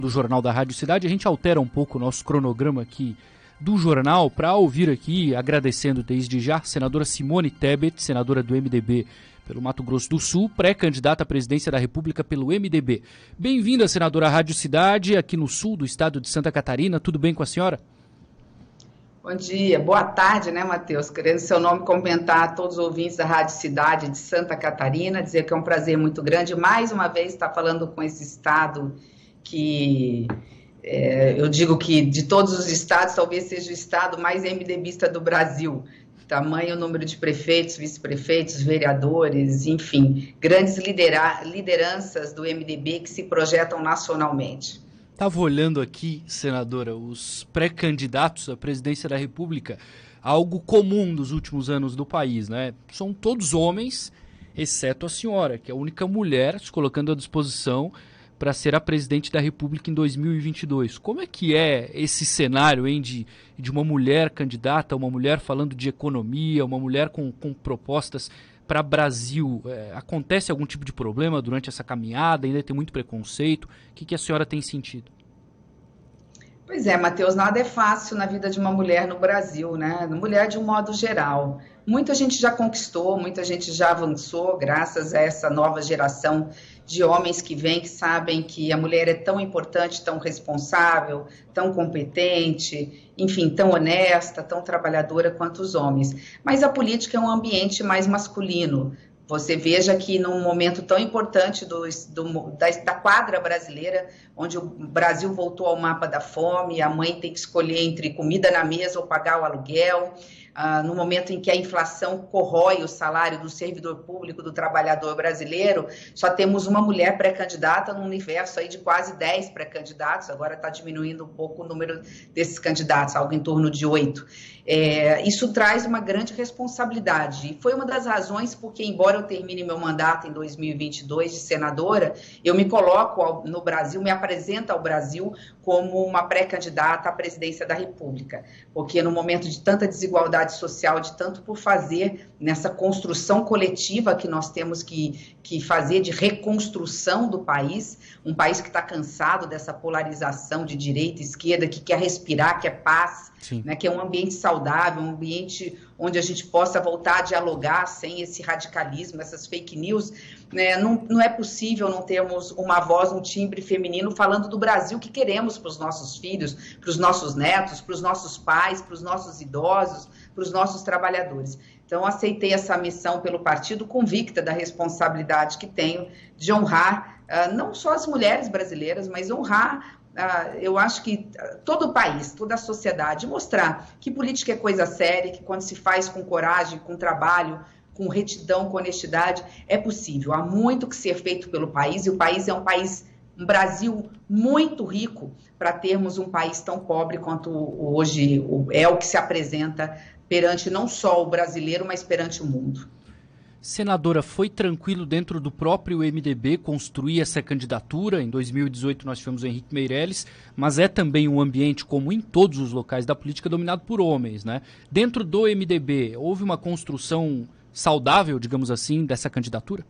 do Jornal da Rádio Cidade. A gente altera um pouco o nosso cronograma aqui do jornal para ouvir aqui, agradecendo desde já, a senadora Simone Tebet, senadora do MDB pelo Mato Grosso do Sul, pré-candidata à presidência da República pelo MDB. Bem-vinda, senadora à Rádio Cidade, aqui no sul do estado de Santa Catarina. Tudo bem com a senhora? Bom dia, boa tarde, né, Matheus? Querendo seu nome comentar a todos os ouvintes da Rádio Cidade de Santa Catarina, dizer que é um prazer muito grande, mais uma vez, estar falando com esse estado que, eu digo que de todos os estados, talvez seja o estado mais MDBista do Brasil. Tamanho número de prefeitos, vice-prefeitos, vereadores, enfim, grandes lideranças do MDB que se projetam nacionalmente. Estava olhando aqui, senadora, os pré-candidatos à presidência da República, algo comum dos últimos anos do país, né? São todos homens, exceto a senhora, que é a única mulher se colocando à disposição para ser a presidente da República em 2022. Como é que é esse cenário, hein, de uma mulher candidata, uma mulher falando de economia, uma mulher com propostas para Brasil? Acontece algum tipo de problema durante essa caminhada? Ainda tem muito preconceito? O que a senhora tem sentido? Pois é, Matheus, nada é fácil na vida de uma mulher no Brasil, né? Mulher de um modo geral. Muita gente já conquistou, muita gente já avançou, graças a essa nova geração de homens que vêm, que sabem que a mulher é tão importante, tão responsável, tão competente, enfim, tão honesta, tão trabalhadora quanto os homens. Mas a política é um ambiente mais masculino. Você veja que num momento tão importante da quadra brasileira, onde o Brasil voltou ao mapa da fome, a mãe tem que escolher entre comida na mesa ou pagar o aluguel, no momento em que a inflação corrói o salário do servidor público, do trabalhador brasileiro, só temos uma mulher pré-candidata num universo aí de quase 10 pré-candidatos, agora está diminuindo um pouco o número desses candidatos, algo em torno de 8. Isso traz uma grande responsabilidade, e foi uma das razões porque, embora eu termine meu mandato em 2022 de senadora, eu me coloco no Brasil, me apresento ao Brasil como uma pré-candidata à presidência da República, porque no momento de tanta desigualdade social, de tanto por fazer nessa construção coletiva que nós temos que fazer de reconstrução do país, um país que está cansado dessa polarização de direita e esquerda, que quer respirar, quer paz, né, que é um ambiente saudável, um ambiente onde a gente possa voltar a dialogar sem esse radicalismo, essas fake news, né? Não é possível não termos uma voz, um timbre feminino falando do Brasil que queremos para os nossos filhos, para os nossos netos, para os nossos pais, para os nossos idosos, para os nossos trabalhadores. Então, aceitei essa missão pelo partido, convicta da responsabilidade que tenho de honrar não só as mulheres brasileiras, mas honrar, eu acho que todo o país, toda a sociedade, mostrar que política é coisa séria, que quando se faz com coragem, com trabalho, com retidão, com honestidade, é possível. Há muito que ser feito pelo país, e o país é um Brasil muito rico para termos um país tão pobre quanto hoje é o que se apresenta perante não só o brasileiro, mas perante o mundo. Senadora, foi tranquilo dentro do próprio MDB construir essa candidatura? Em 2018 nós tivemos o Henrique Meirelles, mas é também um ambiente, como em todos os locais da política, dominado por homens, né? Dentro do MDB, houve uma construção saudável, digamos assim, dessa candidatura?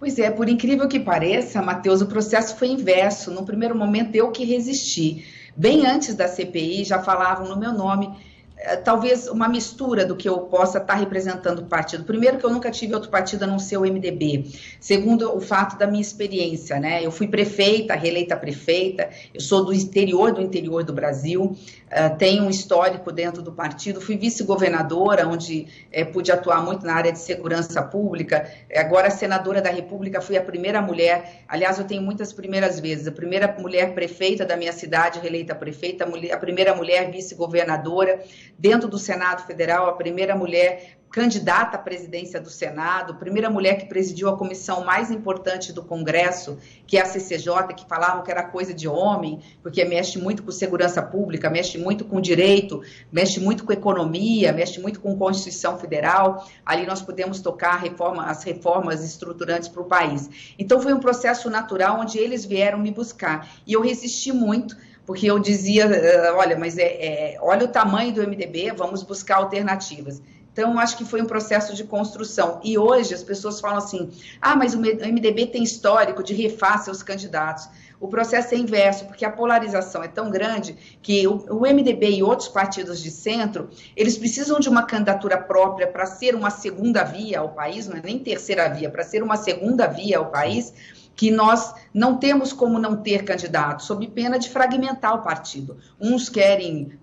Pois é, por incrível que pareça, Matheus, o processo foi inverso. No primeiro momento, eu que resisti. Bem antes da CPI, já falavam no meu nome, talvez uma mistura do que eu possa estar representando o partido. Primeiro, que eu nunca tive outro partido a não ser o MDB. Segundo, o fato da minha experiência, né? Eu fui prefeita, reeleita prefeita, eu sou do interior do Brasil, tenho um histórico dentro do partido, fui vice-governadora, onde pude atuar muito na área de segurança pública, agora senadora da República, fui a primeira mulher, aliás, eu tenho muitas primeiras vezes, a primeira mulher prefeita da minha cidade, reeleita prefeita, a primeira mulher vice-governadora, dentro do Senado Federal, a primeira mulher candidata à presidência do Senado, primeira mulher que presidiu a comissão mais importante do Congresso, que é a CCJ, que falavam que era coisa de homem, porque mexe muito com segurança pública, mexe muito com direito, mexe muito com economia, mexe muito com Constituição Federal. Ali nós pudemos tocar as reformas estruturantes para o país. Então foi um processo natural onde eles vieram me buscar. E eu resisti muito, porque eu dizia, olha, mas olha o tamanho do MDB, vamos buscar alternativas. Então, acho que foi um processo de construção. E hoje as pessoas falam assim, mas o MDB tem histórico de refar seus candidatos. o processo é inverso, porque a polarização é tão grande que o MDB e outros partidos de centro, eles precisam de uma candidatura própria para ser uma segunda via ao país, não é nem terceira via, para ser uma segunda via ao país, que nós não temos como não ter candidato, sob pena de fragmentar o partido. Uns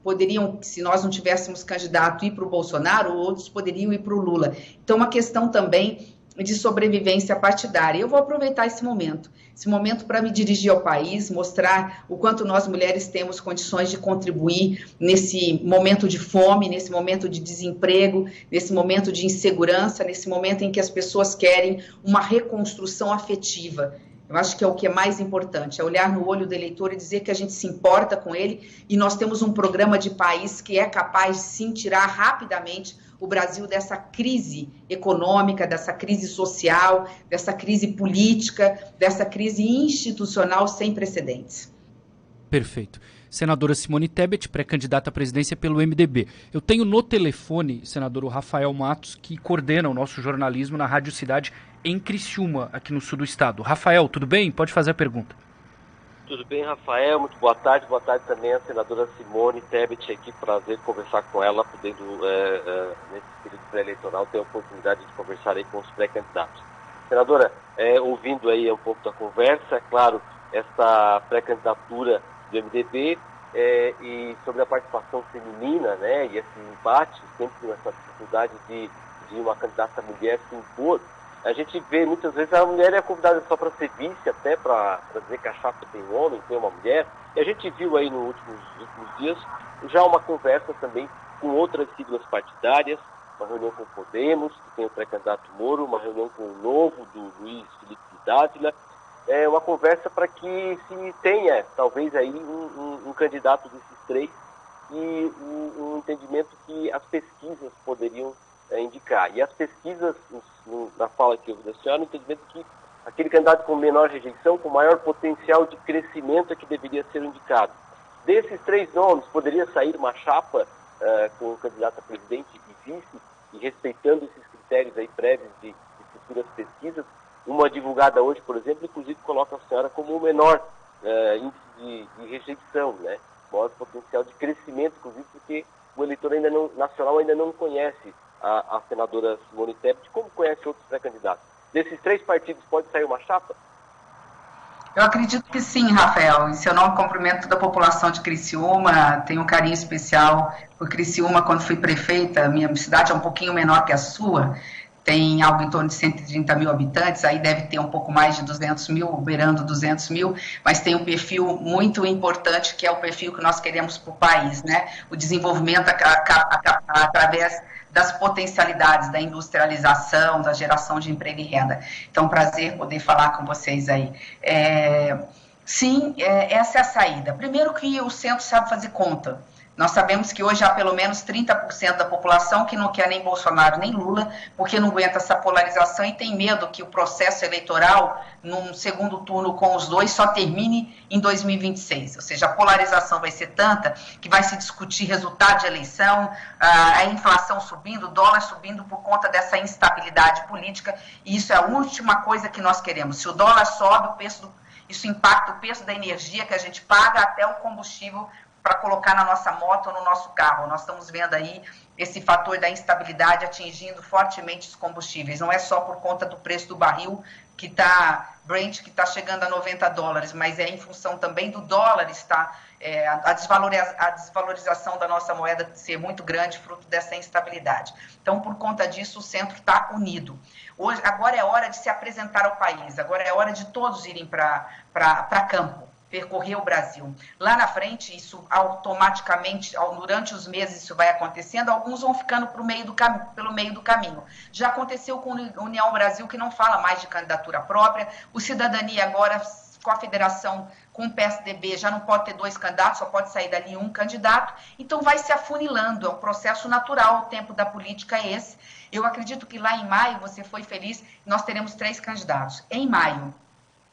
poderiam, se nós não tivéssemos candidato, ir para o Bolsonaro, outros poderiam ir para o Lula. Então, uma questão também de sobrevivência partidária. Eu vou aproveitar esse momento para me dirigir ao país, mostrar o quanto nós mulheres temos condições de contribuir nesse momento de fome, nesse momento de desemprego, nesse momento de insegurança, nesse momento em que as pessoas querem uma reconstrução afetiva. Eu acho que é o que é mais importante, é olhar no olho do eleitor e dizer que a gente se importa com ele, e nós temos um programa de país que é capaz de sim tirar rapidamente o Brasil dessa crise econômica, dessa crise social, dessa crise política, dessa crise institucional sem precedentes. Perfeito. Senadora Simone Tebet, pré-candidata à presidência pelo MDB. Eu tenho no telefone, senador, o Rafael Matos, que coordena o nosso jornalismo na Rádio Cidade em Criciúma, aqui no sul do estado. Rafael, tudo bem? Pode fazer a pergunta. Tudo bem, Rafael? Muito boa tarde também à senadora Simone Tebet aqui, prazer conversar com ela, podendo, nesse período pré-eleitoral, ter a oportunidade de conversar aí com os pré-candidatos. Senadora, ouvindo aí um pouco da conversa, é claro, essa pré-candidatura do MDB e sobre a participação feminina, né, e esse embate, sempre com essa dificuldade de uma candidata mulher se impor. A gente vê muitas vezes a mulher é convidada só para ser vice, até para dizer que a chapa tem um homem, tem uma mulher. E a gente viu aí nos últimos dias já uma conversa também com outras siglas partidárias, uma reunião com o Podemos, que tem o pré-candidato Moro, uma reunião com o Novo, do Luiz Felipe Dávila. É uma conversa para que se tenha, talvez, aí um candidato desses três e um entendimento que as pesquisas poderiam indicar. E as pesquisas, na fala que eu vi da senhora, o entendimento que aquele candidato com menor rejeição, com maior potencial de crescimento é que deveria ser indicado. Desses três nomes, poderia sair uma chapa com o candidato a presidente e vice, e respeitando esses critérios aí prévios de futuras pesquisas. Uma divulgada hoje, por exemplo, inclusive coloca a senhora como o menor índice de rejeição, né? Maior potencial de crescimento, inclusive porque o eleitor nacional ainda não conhece a senadora Simone Tebet, como conhece outros pré-candidatos. Desses três partidos, pode sair uma chapa? Eu acredito que sim, Rafael. Em seu nome, cumprimento toda a população de Criciúma. Tenho um carinho especial por Criciúma. Quando fui prefeita, minha cidade é um pouquinho menor que a sua, tem algo em torno de 130 mil habitantes, aí deve ter um pouco mais de 200 mil, beirando 200 mil, mas tem um perfil muito importante, que é o perfil que nós queremos para o país, né? O desenvolvimento através das potencialidades da industrialização, da geração de emprego e renda. Então, prazer poder falar com vocês aí. Sim, essa é a saída. Primeiro que o centro sabe fazer conta. Nós sabemos que hoje há pelo menos 30% da população que não quer nem Bolsonaro nem Lula, porque não aguenta essa polarização e tem medo que o processo eleitoral, num segundo turno com os dois, só termine em 2026. Ou seja, a polarização vai ser tanta que vai se discutir resultado de eleição, a inflação subindo, o dólar subindo por conta dessa instabilidade política, e isso é a última coisa que nós queremos. Se o dólar sobe, isso impacta o preço da energia que a gente paga, até o combustível para colocar na nossa moto ou no nosso carro. Nós estamos vendo aí esse fator da instabilidade atingindo fortemente os combustíveis. Não é só por conta do preço do barril Brent, que está chegando a $90, mas é em função também do dólar a desvalorização da nossa moeda ser muito grande, fruto dessa instabilidade. Então, por conta disso, o centro está unido. Agora é hora de se apresentar ao país, agora é hora de todos irem para campo, percorrer o Brasil. Lá na frente, isso automaticamente, durante os meses isso vai acontecendo, alguns vão ficando pelo meio do caminho. Já aconteceu com a União Brasil, que não fala mais de candidatura própria, o Cidadania agora, com a federação, com o PSDB, já não pode ter dois candidatos, só pode sair dali um candidato, então vai se afunilando, é um processo natural, o tempo da política é esse. Eu acredito que lá em maio, você foi feliz, nós teremos 3 candidatos. Em maio,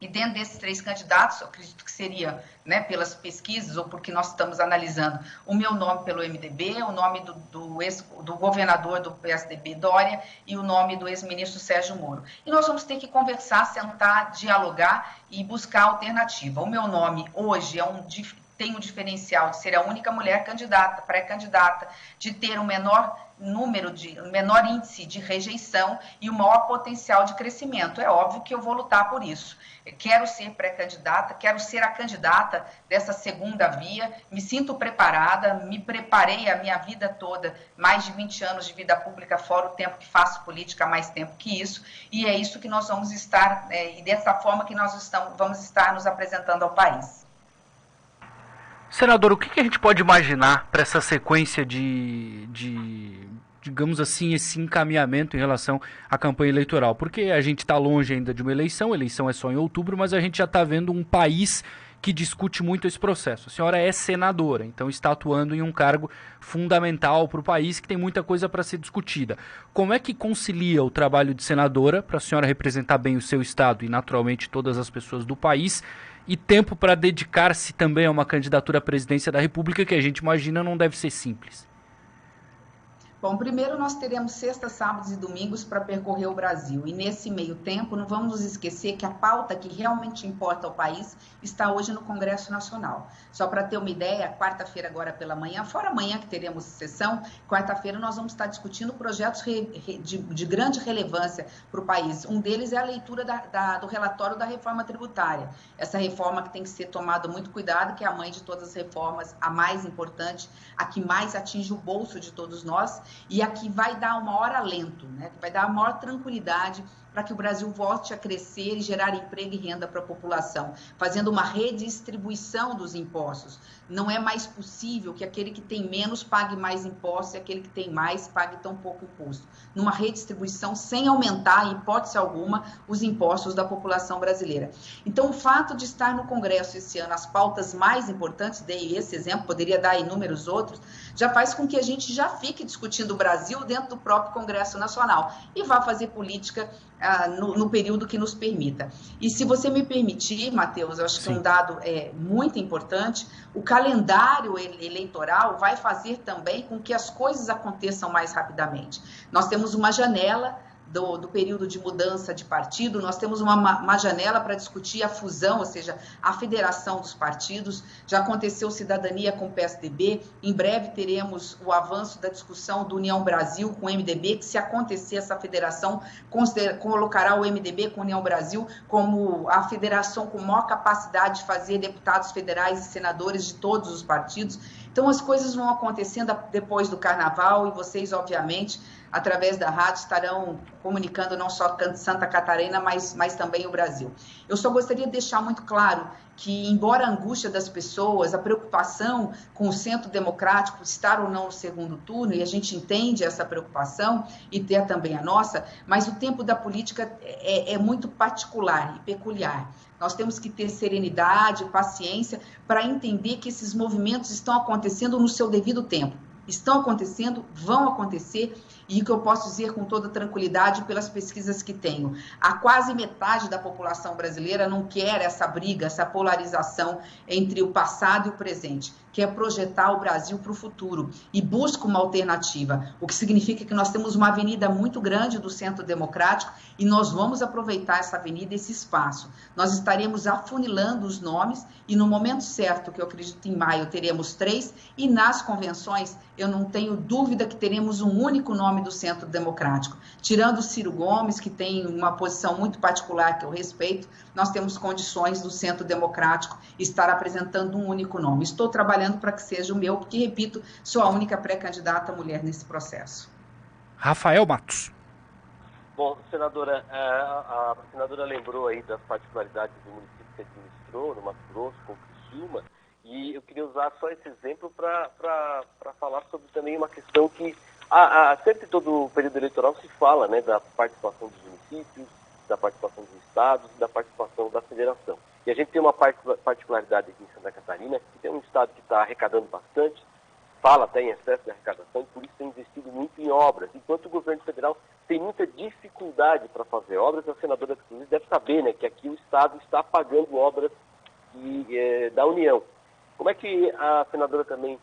E dentro desses 3 candidatos, eu acredito que seria, né, pelas pesquisas ou porque nós estamos analisando, o meu nome pelo MDB, o nome do governador do PSDB, Dória, e o nome do ex-ministro Sérgio Moro. E nós vamos ter que conversar, sentar, dialogar e buscar alternativa. O meu nome hoje tem um diferencial de ser a única mulher candidata, pré-candidata, de ter um menor índice de rejeição e o maior potencial de crescimento. É óbvio que eu vou lutar por isso. Eu quero ser pré-candidata, quero ser a candidata dessa segunda via, me sinto preparada, me preparei a minha vida toda, mais de 20 anos de vida pública, fora o tempo que faço política, mais tempo que isso, e é isso que nós vamos estar, e dessa forma que nós vamos estar nos apresentando ao país. Senador, o que a gente pode imaginar para essa sequência digamos assim, esse encaminhamento em relação à campanha eleitoral? Porque a gente está longe ainda de uma eleição é só em outubro, mas a gente já está vendo um país que discute muito esse processo. A senhora é senadora, então está atuando em um cargo fundamental para o país que tem muita coisa para ser discutida. Como é que concilia o trabalho de senadora para a senhora representar bem o seu estado e naturalmente todas as pessoas do país e tempo para dedicar-se também a uma candidatura à presidência da República que a gente imagina não deve ser simples? Bom, primeiro nós teremos sextas, sábados e domingos para percorrer o Brasil. E nesse meio tempo, não vamos nos esquecer que a pauta que realmente importa ao país está hoje no Congresso Nacional. Só para ter uma ideia, quarta-feira agora pela manhã, fora amanhã que teremos sessão, quarta-feira nós vamos estar discutindo projetos de grande relevância para o país. Um deles é a leitura do relatório da reforma tributária. Essa reforma que tem que ser tomada muito cuidado, que é a mãe de todas as reformas, a mais importante, a que mais atinge o bolso de todos nós, e aqui vai dar um maior alento, né? Vai dar uma maior tranquilidade para que o Brasil volte a crescer e gerar emprego e renda para a população, fazendo uma redistribuição dos impostos. Não é mais possível que aquele que tem menos pague mais impostos e aquele que tem mais pague tão pouco imposto. Numa redistribuição sem aumentar, em hipótese alguma, os impostos da população brasileira. Então, o fato de estar no Congresso esse ano, as pautas mais importantes, dei esse exemplo, poderia dar inúmeros outros, já faz com que a gente já fique discutindo o Brasil dentro do próprio Congresso Nacional e vá fazer política no período que nos permita. E se você me permitir, Matheus, eu acho que um dado muito importante, o calendário eleitoral vai fazer também com que as coisas aconteçam mais rapidamente. Nós temos uma janela do período de mudança de partido, nós temos uma janela para discutir a fusão, ou seja, a federação dos partidos. Já aconteceu cidadania com o PSDB, em breve teremos o avanço da discussão do União Brasil com o MDB, que se acontecer essa federação, colocará o MDB com a União Brasil como a federação com maior capacidade de fazer deputados federais e senadores de todos os partidos. Então as coisas vão acontecendo depois do Carnaval e vocês, obviamente, através da rádio, estarão comunicando não só Santa Catarina, mas também o Brasil. Eu só gostaria de deixar muito claro que, embora a angústia das pessoas, a preocupação com o centro democrático estar ou não no segundo turno, e a gente entende essa preocupação e ter também a nossa, mas o tempo da política é muito particular e peculiar. Nós temos que ter serenidade, paciência, para entender que esses movimentos estão acontecendo no seu devido tempo. Estão acontecendo, vão acontecer, e o que eu posso dizer com toda tranquilidade pelas pesquisas que tenho, a quase metade da população brasileira não quer essa briga, essa polarização entre o passado e o presente, quer projetar o Brasil para o futuro e busca uma alternativa, o que significa que nós temos uma avenida muito grande do centro democrático e nós vamos aproveitar essa avenida, esse espaço. Nós estaremos afunilando os nomes e no momento certo, que eu acredito em maio, teremos 3 e nas convenções eu não tenho dúvida que teremos um único nome do Centro Democrático. Tirando o Ciro Gomes, que tem uma posição muito particular que eu respeito, nós temos condições do Centro Democrático estar apresentando um único nome. Estou trabalhando para que seja o meu, porque, repito, sou a única pré-candidata mulher nesse processo. Rafael Matos. Bom, senadora, a senadora lembrou aí das particularidades do município que administrou, no Mato Grosso, com Criciúma, e eu queria usar só esse exemplo para falar sobre também uma questão que sempre todo o período eleitoral se fala, né, da participação dos municípios, da participação dos estados, da participação da federação. E a gente tem uma particularidade aqui em Santa Catarina, que tem um estado que está arrecadando bastante, fala até em excesso de arrecadação, e por isso tem investido muito em obras, enquanto o governo federal tem muita dificuldade para fazer obras. A senadora, inclusive, deve saber, né, que aqui o Estado está pagando obras da União. Como é que a senadora também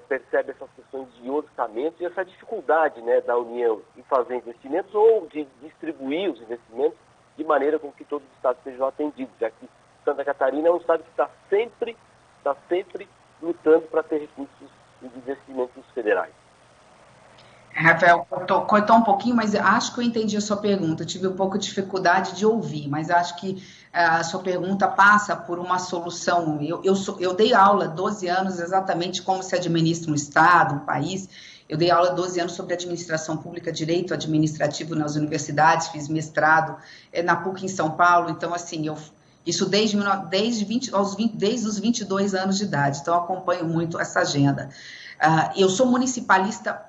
percebe essas questões de orçamento e essa dificuldade, né, da União em fazer investimentos ou de distribuir os investimentos de maneira com que todos os estados sejam atendidos, já que Santa Catarina é um estado que está sempre lutando para ter recursos de investimentos federais? Rafael, cortou um pouquinho, mas acho que eu entendi a sua pergunta. Eu tive um pouco de dificuldade de ouvir, mas acho que a sua pergunta passa por uma solução. Eu dei aula 12 anos exatamente como se administra um estado, um país. Eu dei aula 12 anos sobre administração pública, direito administrativo nas universidades, fiz mestrado na PUC em São Paulo. Então, assim, isso desde os 22 anos de idade. Então, eu acompanho muito essa agenda. Eu sou municipalista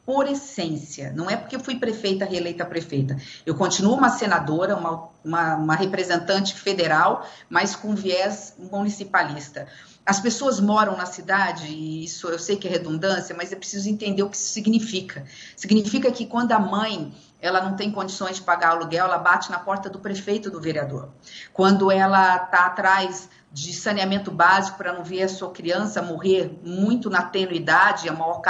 por essência, não é porque eu fui prefeita, reeleita prefeita. Eu continuo uma senadora, uma representante federal, mas com viés municipalista. As pessoas moram na cidade, e isso eu sei que é redundância, mas é preciso entender o que isso significa. Significa que quando a mãe ela não tem condições de pagar aluguel, ela bate na porta do prefeito, do vereador. Quando ela está atrás de saneamento básico para não ver a sua criança morrer muito na tenuidade, a maior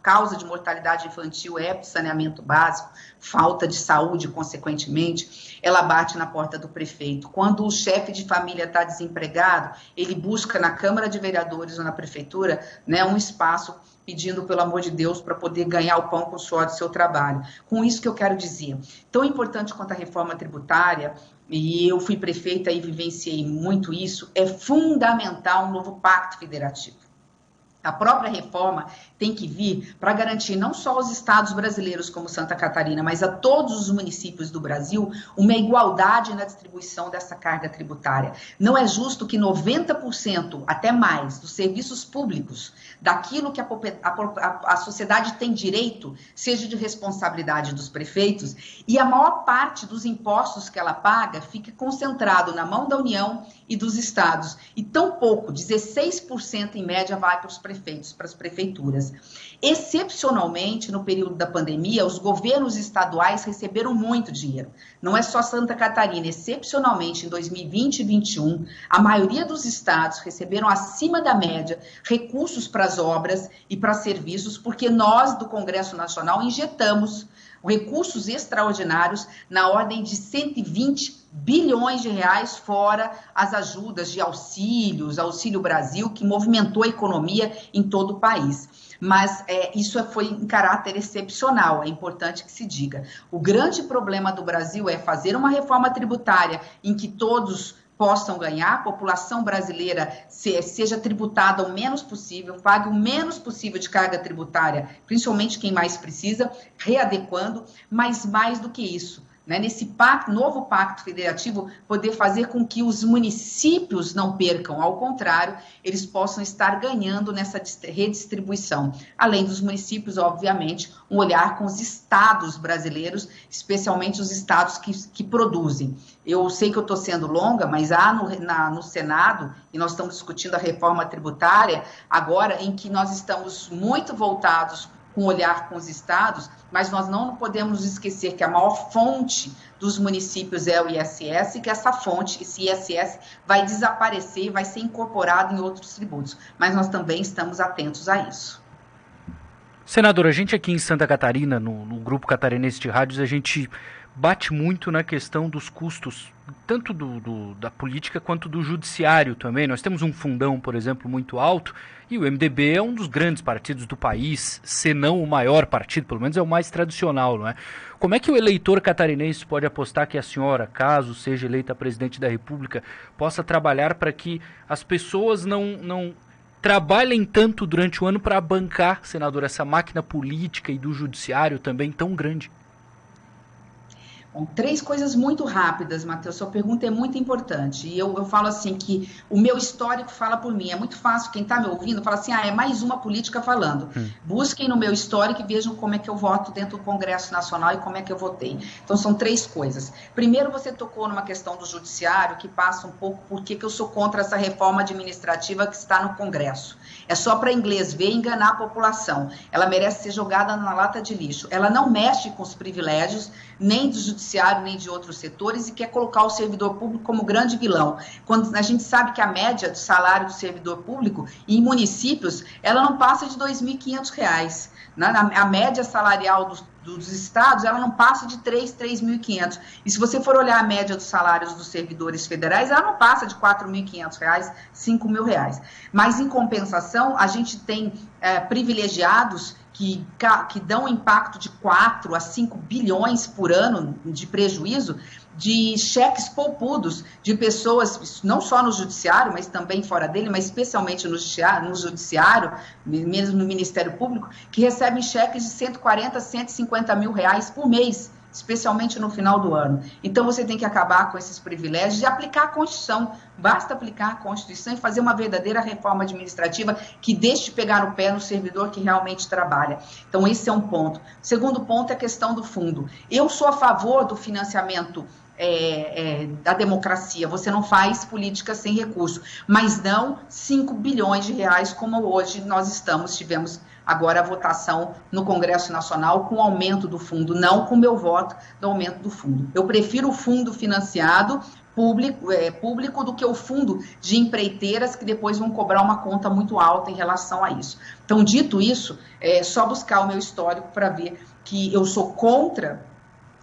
causa de mortalidade infantil é saneamento básico, falta de saúde, consequentemente, ela bate na porta do prefeito. Quando o chefe de família está desempregado, ele busca na Câmara de Vereadores ou na Prefeitura, né, um espaço pedindo, pelo amor de Deus, para poder ganhar o pão com o suor do seu trabalho. Com isso que eu quero dizer, tão importante quanto a reforma tributária, e eu fui prefeita e vivenciei muito isso, é fundamental um novo pacto federativo. A própria reforma tem que vir para garantir não só aos estados brasileiros como Santa Catarina, mas a todos os municípios do Brasil uma igualdade na distribuição dessa carga tributária. Não é justo que 90%, até mais, dos serviços públicos, daquilo que a sociedade tem direito, seja de responsabilidade dos prefeitos, e a maior parte dos impostos que ela paga fique concentrado na mão da União e dos estados. E tão pouco, 16% em média, vai para os prefeitos, para as prefeituras. Excepcionalmente, no período da pandemia, os governos estaduais receberam muito dinheiro. Não é só Santa Catarina, excepcionalmente em 2020 e 2021, a maioria dos estados receberam acima da média recursos para as obras e para serviços, porque nós, do Congresso Nacional, injetamos recursos extraordinários na ordem de 120 bilhões de reais, fora as ajudas de auxílios, Auxílio Brasil, que movimentou a economia em todo o país. Mas isso foi em caráter excepcional, é importante que se diga. O grande problema do Brasil é fazer uma reforma tributária em que todos possam ganhar, a população brasileira seja tributada o menos possível, pague o menos possível de carga tributária, principalmente quem mais precisa, readequando, mas mais do que isso, né, nesse novo pacto federativo, poder fazer com que os municípios não percam, ao contrário, eles possam estar ganhando nessa redistribuição. Além dos municípios, obviamente, um olhar com os estados brasileiros, especialmente os estados que produzem. Eu sei que eu estou sendo longa, mas há no Senado, e nós estamos discutindo a reforma tributária, agora em que nós estamos muito voltados com olhar com os estados, mas nós não podemos esquecer que a maior fonte dos municípios é o ISS e que essa fonte, esse ISS, vai desaparecer e vai ser incorporado em outros tributos. Mas nós também estamos atentos a isso. Senadora, a gente aqui em Santa Catarina, no Grupo Catarinense de Rádios, a gente bate muito na questão dos custos, tanto da política quanto do judiciário também. Nós temos um fundão, por exemplo, muito alto, e o MDB é um dos grandes partidos do país, se não o maior partido, pelo menos é o mais tradicional, não é? Como é que o eleitor catarinense pode apostar que a senhora, caso seja eleita presidente da República, possa trabalhar para que as pessoas não trabalhem tanto durante o ano para bancar, senador, essa máquina política e do judiciário também tão grande? Bom, 3 coisas muito rápidas, Matheus. Sua pergunta é muito importante. E eu falo assim que o meu histórico fala por mim. É muito fácil, quem está me ouvindo, fala assim, é mais uma política falando. Busquem no meu histórico e vejam como é que eu voto dentro do Congresso Nacional e como é que eu votei. Então, são 3 coisas. Primeiro, você tocou numa questão do judiciário, que passa um pouco por que eu sou contra essa reforma administrativa que está no Congresso. É só para inglês ver e enganar a população. Ela merece ser jogada na lata de lixo. Ela não mexe com os privilégios, nem do judiciário, nem de outros setores, e quer colocar o servidor público como grande vilão. Quando a gente sabe que a média do salário do servidor público em municípios, ela não passa de R$ 2.500. A média salarial dos estados, ela não passa de 3.500. E se você for olhar a média dos salários dos servidores federais, ela não passa de R$ 4.500, R$ 5.000. Mas, em compensação, a gente tem privilegiados que dão impacto de 4 a 5 bilhões por ano de prejuízo, de cheques poupudos de pessoas, não só no judiciário, mas também fora dele, mas especialmente no judiciário, mesmo no Ministério Público, que recebem cheques de 140, 150 mil reais por mês, especialmente no final do ano. Então, você tem que acabar com esses privilégios e aplicar a Constituição. Basta aplicar a Constituição e fazer uma verdadeira reforma administrativa que deixe de pegar no pé no servidor que realmente trabalha. Então, esse é um ponto. O segundo ponto é a questão do fundo. Eu sou a favor do financiamento da democracia. Você não faz política sem recurso, mas não 5 bilhões de reais como hoje tivemos agora a votação no Congresso Nacional com o aumento do fundo, não com o meu voto do aumento do fundo. Eu prefiro o fundo financiado público do que o fundo de empreiteiras que depois vão cobrar uma conta muito alta em relação a isso. Então, dito isso, é só buscar o meu histórico para ver que eu sou contra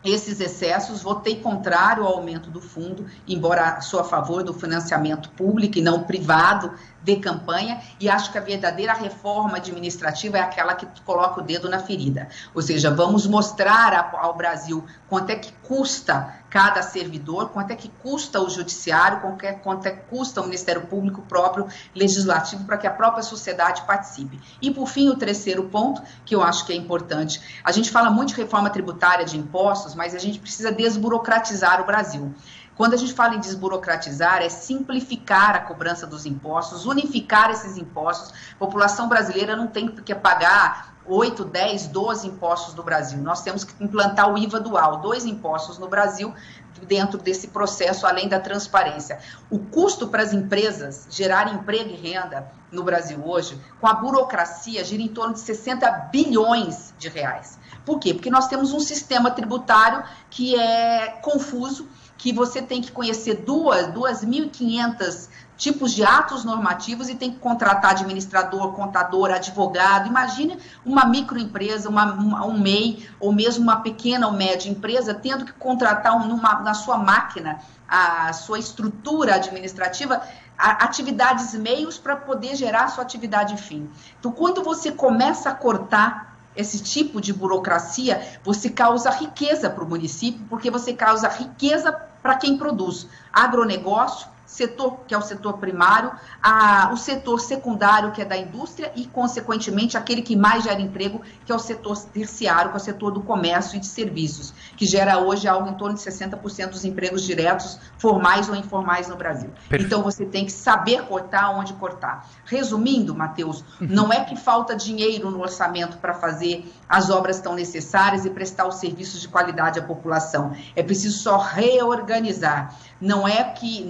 esses excessos, votei contrário ao aumento do fundo, embora sou a favor do financiamento público e não privado de campanha, e acho que a verdadeira reforma administrativa é aquela que coloca o dedo na ferida. Ou seja, vamos mostrar ao Brasil quanto é que custa cada servidor, quanto é que custa o judiciário, quanto é que custa o Ministério Público próprio, legislativo, para que a própria sociedade participe. E, por fim, o terceiro ponto, que eu acho que é importante, a gente fala muito de reforma tributária, de impostos, mas a gente precisa desburocratizar o Brasil. Quando a gente fala em desburocratizar, é simplificar a cobrança dos impostos, unificar esses impostos. A população brasileira não tem que pagar 8, 10, 12 impostos do Brasil. Nós temos que implantar o IVA dual, 2 impostos no Brasil, dentro desse processo, além da transparência. O custo para as empresas gerar emprego e renda no Brasil hoje, com a burocracia, gira em torno de 60 bilhões de reais. Por quê? Porque nós temos um sistema tributário que é confuso, que você tem que conhecer 2.500 tipos de atos normativos e tem que contratar administrador, contador, advogado. Imagine uma microempresa, um MEI, ou mesmo uma pequena ou média empresa, tendo que contratar na sua máquina, a sua estrutura administrativa, atividades meios para poder gerar a sua atividade fim. Então, quando você começa a cortar esse tipo de burocracia, você causa riqueza para o município, porque você causa riqueza para quem produz. Agronegócio, setor, que é o setor primário, o setor secundário, que é da indústria, e, consequentemente, aquele que mais gera emprego, que é o setor terciário, que é o setor do comércio e de serviços, que gera hoje algo em torno de 60% dos empregos diretos, formais ou informais no Brasil. Perfeito. Então, você tem que saber cortar onde cortar. Resumindo, Matheus, não é que falta dinheiro no orçamento para fazer as obras tão necessárias e prestar os serviços de qualidade à população. É preciso só reorganizar. Não é que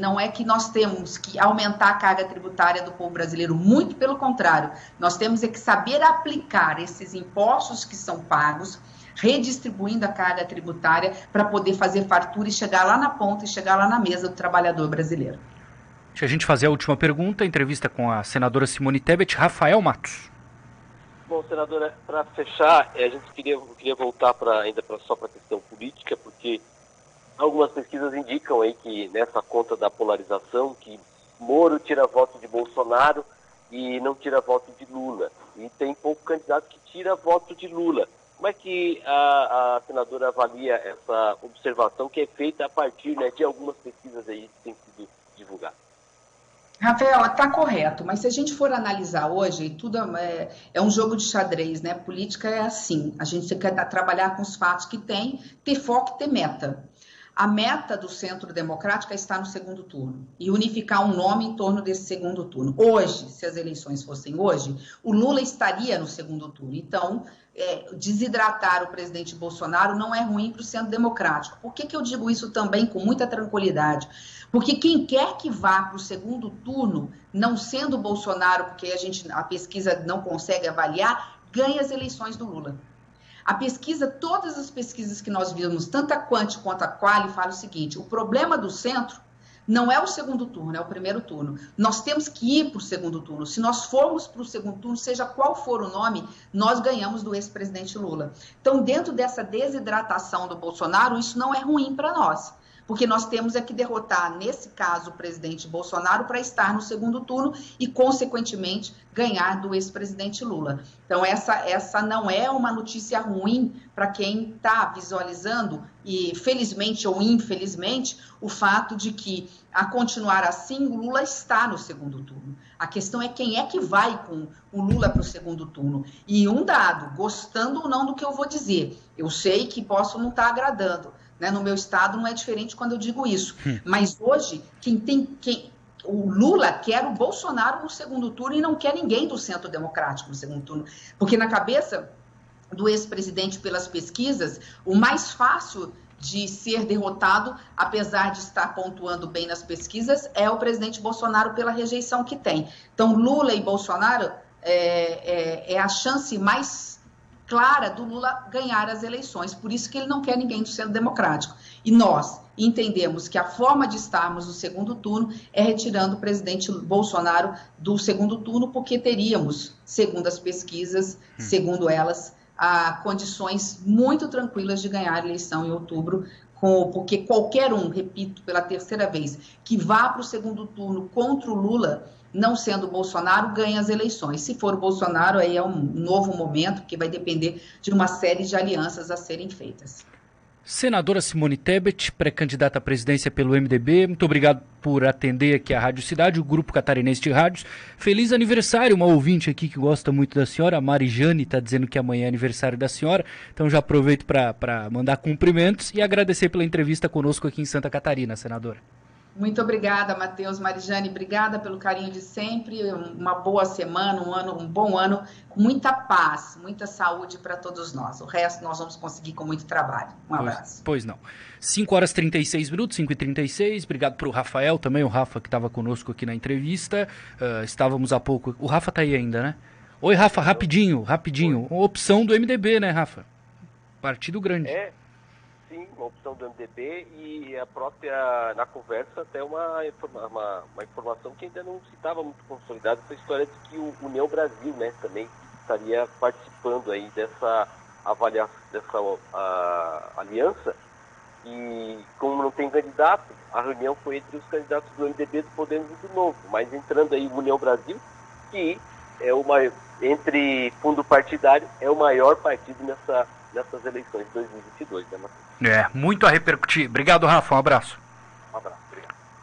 nós temos que aumentar a carga tributária do povo brasileiro, muito pelo contrário. Nós temos que saber aplicar esses impostos que são pagos, redistribuindo a carga tributária para poder fazer fartura e chegar lá na ponta e chegar lá na mesa do trabalhador brasileiro. Deixa a gente fazer a última pergunta, entrevista com a senadora Simone Tebet. Rafael Matos. Bom, senadora, para fechar, a gente queria voltar só para a questão política, porque algumas pesquisas indicam aí que nessa conta da polarização, que Moro tira voto de Bolsonaro e não tira voto de Lula. E tem pouco candidato que tira voto de Lula. Como é que a senadora avalia essa observação que é feita a partir, né, de algumas pesquisas aí que têm sido divulgadas? Rafaela, está correto, mas se a gente for analisar hoje, tudo é um jogo de xadrez, né? Política é assim, a gente quer trabalhar com os fatos que tem, ter foco e ter meta. A meta do Centro Democrático é estar no segundo turno e unificar um nome em torno desse segundo turno. Hoje, se as eleições fossem hoje, o Lula estaria no segundo turno. Então, desidratar o presidente Bolsonaro não é ruim para o Centro Democrático. Por que eu digo isso também com muita tranquilidade? Porque quem quer que vá para o segundo turno, não sendo Bolsonaro, porque a pesquisa não consegue avaliar, ganha as eleições do Lula. A pesquisa, todas as pesquisas que nós vimos, tanto a Quant quanto a Quali, falam o seguinte: o problema do centro não é o segundo turno, é o primeiro turno. Nós temos que ir para o segundo turno. Se nós formos para o segundo turno, seja qual for o nome, nós ganhamos do ex-presidente Lula. Então, dentro dessa desidratação do Bolsonaro, isso não é ruim para nós. Porque nós temos que derrotar, nesse caso, o presidente Bolsonaro para estar no segundo turno e, consequentemente, ganhar do ex-presidente Lula. Então, essa não é uma notícia ruim para quem está visualizando, e felizmente ou infelizmente, o fato de que, a continuar assim, o Lula está no segundo turno. A questão é quem é que vai com o Lula para o segundo turno. E um dado, gostando ou não do que eu vou dizer, eu sei que posso não estar agradando, né? No meu estado não é diferente quando eu digo isso. Mas hoje, o Lula quer o Bolsonaro no segundo turno e não quer ninguém do Centro Democrático no segundo turno. Porque na cabeça do ex-presidente, pelas pesquisas, o mais fácil de ser derrotado, apesar de estar pontuando bem nas pesquisas, é o presidente Bolsonaro pela rejeição que tem. Então, Lula e Bolsonaro é a chance mais clara do Lula ganhar as eleições, por isso que ele não quer ninguém do Centro Democrático. E nós entendemos que a forma de estarmos no segundo turno é retirando o presidente Bolsonaro do segundo turno, porque teríamos, segundo as pesquisas, segundo elas, condições muito tranquilas de ganhar a eleição em outubro, porque qualquer um, repito pela terceira vez, que vá para o segundo turno contra o Lula, não sendo o Bolsonaro, ganha as eleições. Se for o Bolsonaro, aí é um novo momento, que vai depender de uma série de alianças a serem feitas. Senadora Simone Tebet, pré-candidata à presidência pelo MDB, muito obrigado por atender aqui a Rádio Cidade, o Grupo Catarinense de Rádios. Feliz aniversário, uma ouvinte aqui que gosta muito da senhora, a Marijane, está dizendo que amanhã é aniversário da senhora, então já aproveito para mandar cumprimentos e agradecer pela entrevista conosco aqui em Santa Catarina, senadora. Muito obrigada, Matheus, Marijane, obrigada pelo carinho de sempre, uma boa semana, um bom ano, com muita paz, muita saúde para todos nós. O resto nós vamos conseguir com muito trabalho. Um abraço. Pois não. 5h36, 5h36, obrigado para o Rafael também, o Rafa que estava conosco aqui na entrevista, estávamos há pouco, o Rafa está aí ainda, né? Oi, Rafa, rapidinho, uma opção do MDB, né, Rafa? Partido grande. Sim, uma opção do MDB e a própria, na conversa, até uma informação que ainda não se estava muito consolidada, essa história de que o União Brasil, né, também estaria participando aí dessa avaliação, dessa aliança, e como não tem candidato, a reunião foi entre os candidatos do MDB, do Podemos e do Novo, mas entrando aí o União Brasil, que é entre fundo partidário, é o maior partido nessas eleições de 2022, né, Matheus? Muito a repercutir. Obrigado, Rafa. Um abraço. Um abraço.